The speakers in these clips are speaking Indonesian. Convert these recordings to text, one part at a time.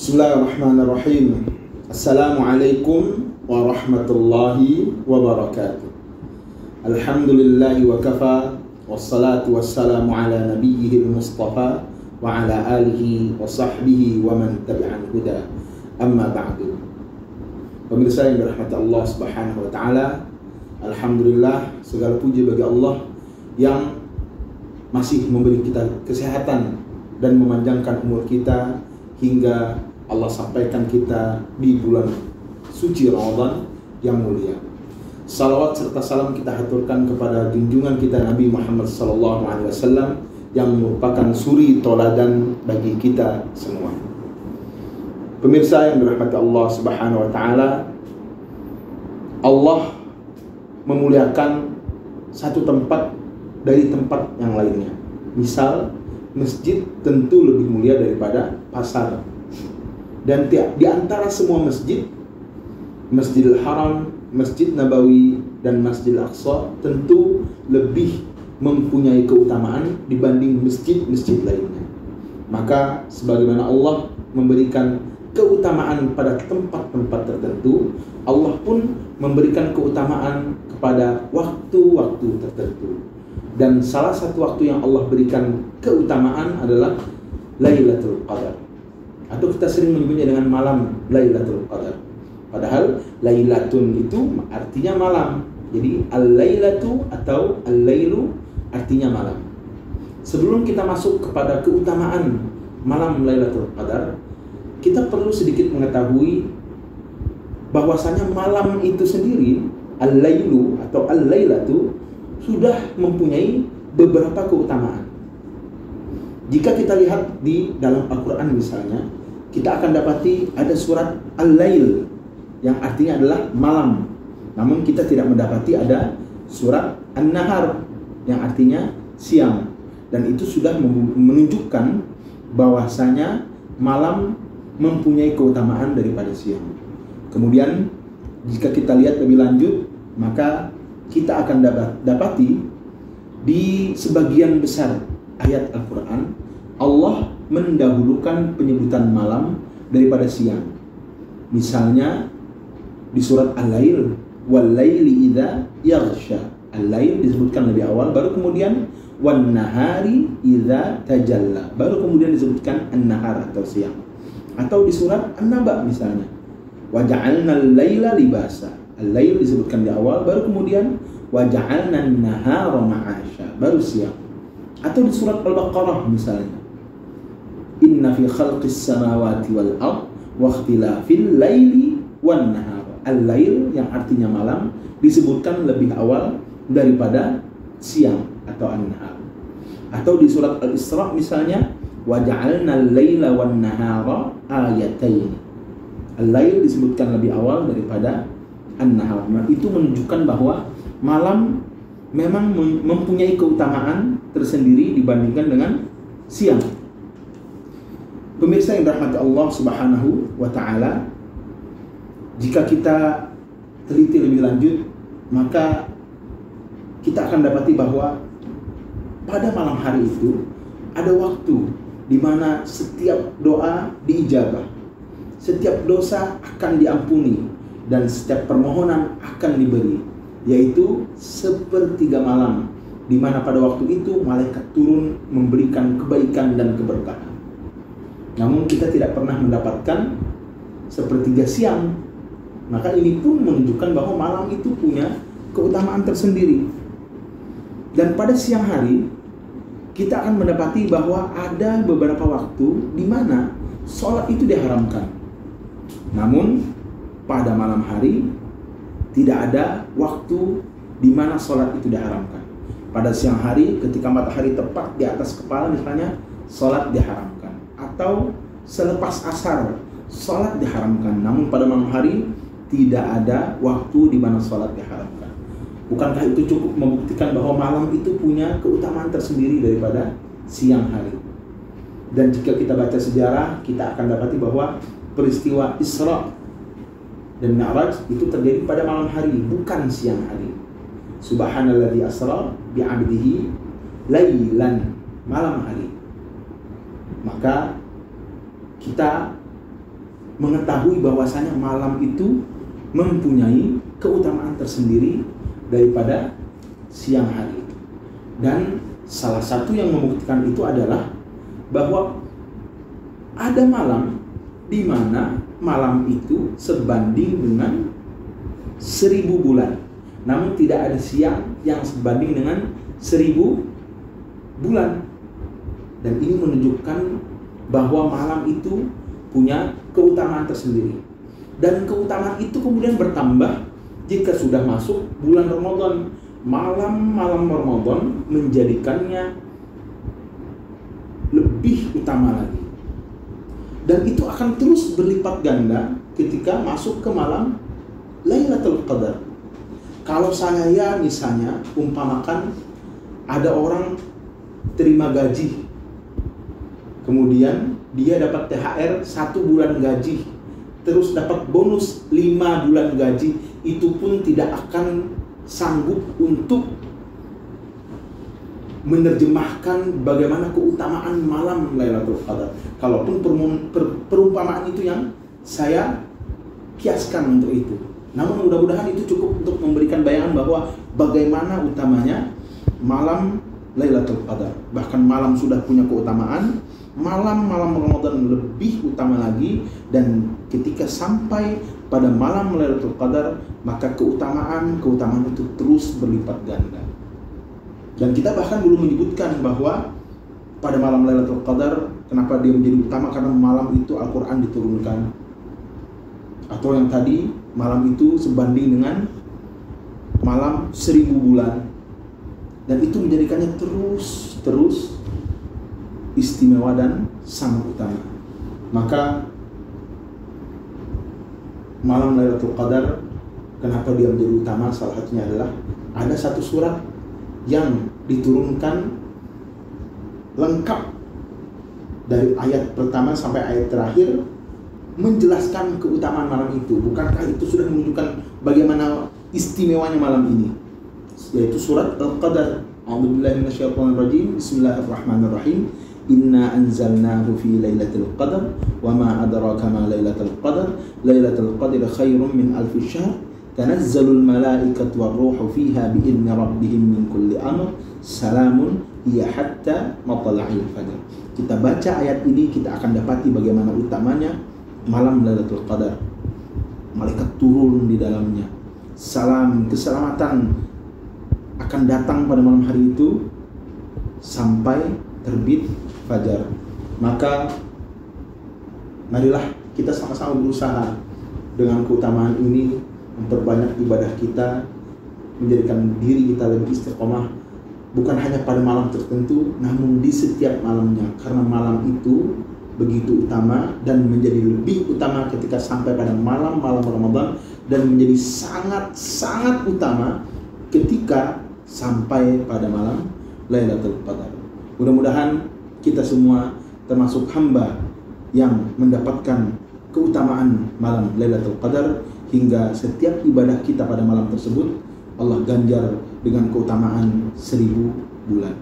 Bismillahirrahmanirrahim. Assalamualaikum warahmatullahi wabarakatuh. Alhamdulillahi wa kafa, wassalatu wassalamu ala nabiyyihil mustafa wa ala alihi wa sahbihi wa man tabi'an huda. Amma ba'du. Pemirsa yang dirahmati Allah Subhanahu wa taala, alhamdulillah, segala puji bagi Allah yang masih memberi kita kesehatan dan memanjangkan umur kita hingga Allah sampaikan kita di bulan suci Ramadan yang mulia. Salawat serta salam kita haturkan kepada junjungan kita Nabi Muhammad SAW yang merupakan suri toladan bagi kita semua. Pemirsa yang dirahmati Allah Subhanahu wa taala, Allah memuliakan satu tempat dari tempat yang lainnya. Misal, masjid tentu lebih mulia daripada pasar. Dan di antara semua masjid, Masjidil Haram, Masjid Nabawi, dan Masjidil Aqsa tentu lebih mempunyai keutamaan dibanding masjid-masjid lainnya. Maka sebagaimana Allah memberikan keutamaan pada tempat-tempat tertentu, Allah pun memberikan keutamaan kepada waktu-waktu tertentu. Dan salah satu waktu yang Allah berikan keutamaan adalah Lailatul Qadar, atau kita sering menyebutnya dengan malam Lailatul Qadar. Padahal Lailatun itu artinya malam. Jadi al-lailatu atau al-lailu artinya malam. Sebelum kita masuk kepada keutamaan malam Lailatul Qadar, kita perlu sedikit mengetahui bahwasanya malam itu sendiri, al-lailu atau al-lailatu, sudah mempunyai beberapa keutamaan. Jika kita lihat di dalam Al-Quran misalnya, kita akan dapati ada surat Al-Lail yang artinya adalah malam. Namun kita tidak mendapati ada surat An-Nahar yang artinya siang. Dan itu sudah menunjukkan bahwasanya malam mempunyai keutamaan daripada siang. Kemudian jika kita lihat lebih lanjut, maka kita akan dapati di sebagian besar ayat Al-Quran Allah mendahulukan penyebutan malam daripada siang. Misalnya di surat Al-Lail, wal-laili idza yaghsha. Al-Lail disebutkan lebih awal, baru kemudian wan-nahari idza tajalla, baru kemudian disebutkan an-nahar atau siang. Atau di surat An-Naba misalnya, wa ja'alnal laila libasa. Al-lail disebutkan di awal, baru kemudian wa ja'alna an-nahara ma'asha, baru siang. Atau di surat Al-Baqarah misalnya, inna fi khalqis samawati wal ard wa ikhtilafil laili wan nahar. Al-lail yang artinya malam disebutkan lebih awal daripada siang atau an-nahar. Atau di surat Al-Isra misalnya, wa ja'alna al-laila wan nahara ayatain. Al-lail disebutkan lebih awal daripada an-nahar. Nah, itu menunjukkan bahwa malam memang mempunyai keutamaan tersendiri dibandingkan dengan siang. Pemirsa yang dirahmati Allah Subhanahu wa taala, jika kita teliti lebih lanjut, maka kita akan dapati bahwa pada malam hari itu ada waktu di mana setiap doa diijabah, setiap dosa akan diampuni, dan setiap permohonan akan diberi, yaitu sepertiga malam, di mana pada waktu itu malaikat turun memberikan kebaikan dan keberkahan. Namun kita tidak pernah mendapatkan sepertiga siang. Maka ini pun menunjukkan bahwa malam itu punya keutamaan tersendiri. Dan pada siang hari kita akan mendapati bahwa ada beberapa waktu di mana sholat itu diharamkan. Namun pada malam hari tidak ada waktu di mana sholat itu diharamkan. Pada siang hari ketika matahari tepat di atas kepala misalnya, sholat diharamkan. Atau selepas asar, sholat diharamkan. Namun pada malam hari tidak ada waktu di mana sholat diharamkan. Bukankah itu cukup membuktikan bahwa malam itu punya keutamaan tersendiri daripada siang hari? Dan jika kita baca sejarah, kita akan dapati bahwa peristiwa Isra dan Mi'raj itu terjadi pada malam hari, bukan siang hari. Subhanalladzi asra bi'abdihi lailan, malam hari. Maka kita mengetahui bahwasanya malam itu mempunyai keutamaan tersendiri daripada siang hari itu. Dan salah satu yang membuktikan itu adalah bahwa ada malam di mana malam itu sebanding dengan 1000 bulan. Namun tidak ada siang yang sebanding dengan 1000 bulan. Dan ini menunjukkan bahwa malam itu punya keutamaan tersendiri. Dan keutamaan itu kemudian bertambah jika sudah masuk bulan Ramadan. Malam-malam Ramadan menjadikannya lebih utama lagi. Dan itu akan terus berlipat ganda ketika masuk ke malam Lailatul Qadar. Kalau saya misalnya umpamakan ada orang terima gaji, kemudian dia dapat THR 1 bulan gaji, terus dapat bonus 5 bulan gaji, itu pun tidak akan sanggup untuk menerjemahkan bagaimana keutamaan malam Lailatul Qadar. Kalaupun perumpamaan itu yang saya kiaskan untuk itu. Namun mudah-mudahan itu cukup untuk memberikan bayangan bahwa bagaimana utamanya malam Lailatul Qadar. Bahkan malam sudah punya keutamaan, malam-malam Ramadan lebih utama lagi, dan ketika sampai pada malam Lailatul Qadar, maka keutamaan itu terus berlipat ganda. Dan kita bahkan belum menyebutkan bahwa pada malam Lailatul Qadar kenapa dia menjadi utama, karena malam itu Al-Quran diturunkan. Atau yang tadi, malam itu sebanding dengan malam 1000 bulan. Dan itu menjadikannya terus istimewa dan sangat utama. Maka malam Lailatul Qadar kenapa dia menjadi utama? Salah satunya adalah ada satu surat yang diturunkan lengkap dari ayat pertama sampai ayat terakhir menjelaskan keutamaan malam itu. Bukankah itu sudah menunjukkan bagaimana istimewanya malam ini? Yaitu surat Al-Qadar. A'udzubillahi minasyaitonirrajim. Bismillahirrahmanirrahim. Inna anzalnahu fi lailatul qadar wa ma adraka ma lailatul qadar. Lailatul qadri khairum min alfi syahr. Tanazzalul malaikatu war-ruhu fiha bi'idzni rabbihim min kulli amr. Salamun hiya hatta matla'il fajr. Kita baca ayat ini, kita akan dapati bagaimana utamanya malam Lailatul Qadar. Malaikat turun di dalamnya. Salam keselamatan akan datang pada malam hari itu sampai terbit fajar. Maka marilah kita sama-sama berusaha dengan keutamaan ini memperbanyak ibadah kita, menjadikan diri kita lebih istiqomah, bukan hanya pada malam tertentu, namun di setiap malamnya. Karena malam itu begitu utama dan menjadi lebih utama ketika sampai pada malam-malam Ramadan, dan menjadi sangat-sangat utama ketika sampai pada malam Lailatul Qadar. Mudah-mudahan kita semua termasuk hamba yang mendapatkan keutamaan malam Lailatul Qadar, hingga setiap ibadah kita pada malam tersebut Allah ganjar dengan keutamaan 1000 bulan.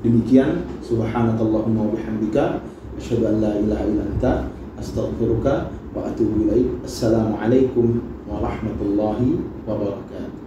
Demikian, subhanakallahumma wa bihamdika asyhadu an la ilaha illa anta astaghfiruka wa atubu ilaik. Assalamualaikum warahmatullahi wabarakatuh.